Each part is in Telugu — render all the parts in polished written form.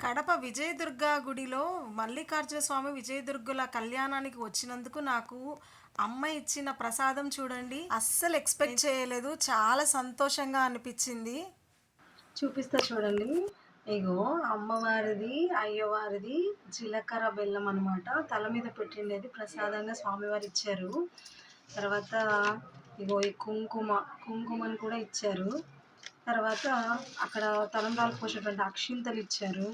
కడప విజయదుర్గ గుడిలో మల్లికార్జున స్వామి విజయదుర్గుల కళ్యాణానికి వచ్చినందుకు నాకు అమ్మ ఇచ్చిన ప్రసాదం చూడండి, అస్సలు ఎక్స్పెక్ట్ చేయలేదు. చాలా సంతోషంగా అనిపించింది. చూపిస్తా చూడండి. ఇగో అమ్మవారిది అయ్యవారిది జీలకర్ర బెల్లం అనమాట. తల మీద పెట్టిండేది ప్రసాదంగా స్వామివారు ఇచ్చారు. తర్వాత ఇగో ఈ కుంకుమని కూడా ఇచ్చారు. తర్వాత అక్కడ తలంబ్రాలు పోసేటువంటి అక్షింతలు ఇచ్చారు.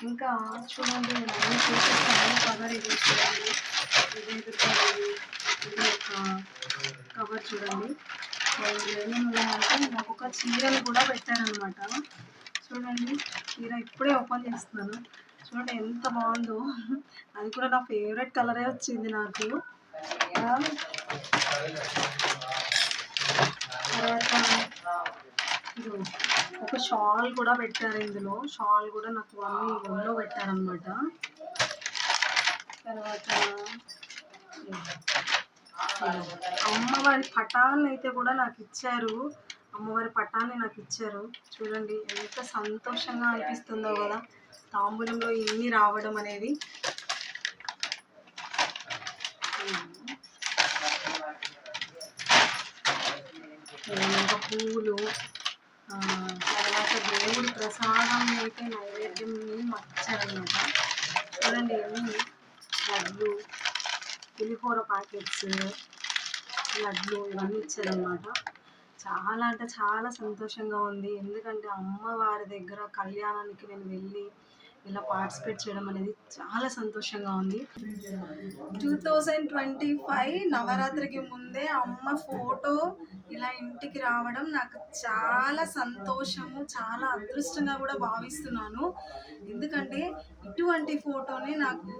ఇంకా చూడండి, నేను అన్నీ చూపిస్తాను. కవర్ ఇది చూడండి, విజయదుర్గాదేవి ఇది ఒక కవర్ చూడండి. ఏమేమి ఉన్నాయంటే నాకు ఒక చీరలు కూడా పెట్టారనమాట. చూడండి, చీర ఇప్పుడే ఓపెన్ చేస్తున్నాను. చూడండి ఎంత బాగుందో. అది కూడా నా ఫేవరెట్ కలరే వచ్చింది నాకు. తర్వాత ఒక షాల్ కూడా పెట్టారు. ఇందులో షాల్ కూడా నాకు అన్ని ఒళ్ళో పెట్టారనమాట. తర్వాత అమ్మవారి పటాన్ని అయితే కూడా నాకు ఇచ్చారు. అమ్మవారి పటాన్ని నాకు ఇచ్చారు. చూడండి ఎంత సంతోషంగా అనిపిస్తుందో కదా తాంబూలంలో ఇన్ని రావడం అనేది. ఇంకా పువ్వులు, తర్వాత దేవుడి ప్రసాదం అయితే నైవేద్యం మర్చారనమాట. చూడండి ఎన్ని లడ్లు, పులిహోర ప్యాకెట్స్, లడ్లు ఇవన్నీ ఇచ్చారనమాట. చాలా అంటే చాలా సంతోషంగా ఉంది. ఎందుకంటే అమ్మవారి దగ్గర కళ్యాణానికి నేను వెళ్ళి ఇలా పార్టిసిపేట్ చేయడం అనేది చాలా సంతోషంగా ఉంది. 2025 నవరాత్రికి ముందే అమ్మ ఫోటో ఇలా ఇంటికి రావడం నాకు చాలా సంతోషము, చాలా అదృష్టంగా కూడా భావిస్తున్నాను. ఎందుకంటే ఇటువంటి ఫోటోని నాకు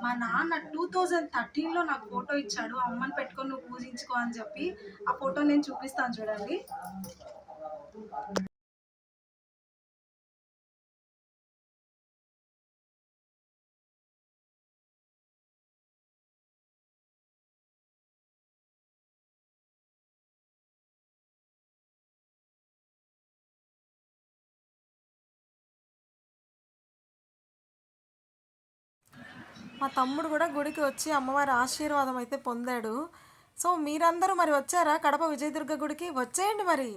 మా నాన్న 2013లో నాకు ఫోటో ఇచ్చాడు. అమ్మని పెట్టుకొని నువ్వు పూజించుకో అని చెప్పి. ఆ ఫోటో నేను చూపిస్తాను చూడండి. మా తమ్ముడు కూడా గుడికి వచ్చి అమ్మవారి ఆశీర్వాదం అయితే పొందాడు. సో మీరందరూ మరి వచ్చారా కడప విజయదుర్గ గుడికి? వచ్చేయండి మరి.